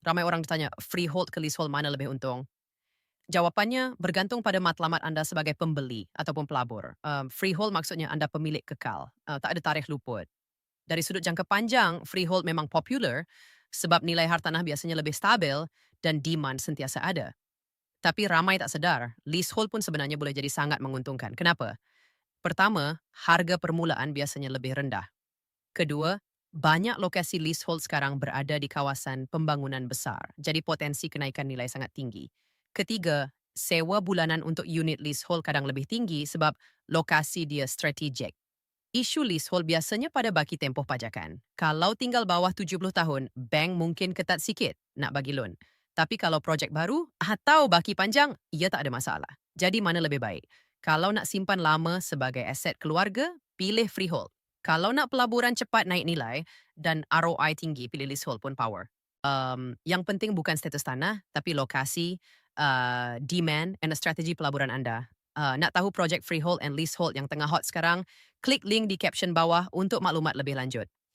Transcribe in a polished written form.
Ramai orang ditanya, freehold ke leasehold mana lebih untung? Jawapannya bergantung pada matlamat anda sebagai pembeli ataupun pelabur. Freehold maksudnya anda pemilik kekal, tak ada tarikh luput. Dari sudut jangka panjang, freehold memang popular sebab nilai hartanah biasanya lebih stabil dan demand sentiasa ada. Tapi ramai tak sedar, leasehold pun sebenarnya boleh jadi sangat menguntungkan. Kenapa? Pertama, harga permulaan biasanya lebih rendah. Kedua, banyak lokasi leasehold sekarang berada di kawasan pembangunan besar, jadi potensi kenaikan nilai sangat tinggi. Ketiga, sewa bulanan untuk unit leasehold kadang lebih tinggi sebab lokasi dia strategik. Isu leasehold biasanya pada baki tempoh pajakan. Kalau tinggal bawah 70 tahun, bank mungkin ketat sikit nak bagi loan. Tapi kalau projek baru atau baki panjang, ia tak ada masalah. Jadi mana lebih baik? Kalau nak simpan lama sebagai aset keluarga, pilih freehold. Kalau nak pelaburan cepat naik nilai dan ROI tinggi, pilih leasehold pun power. Yang penting bukan status tanah, tapi lokasi, demand, and strategi pelaburan anda. Nak tahu projek freehold and leasehold yang tengah hot sekarang? Klik link di caption bawah untuk maklumat lebih lanjut.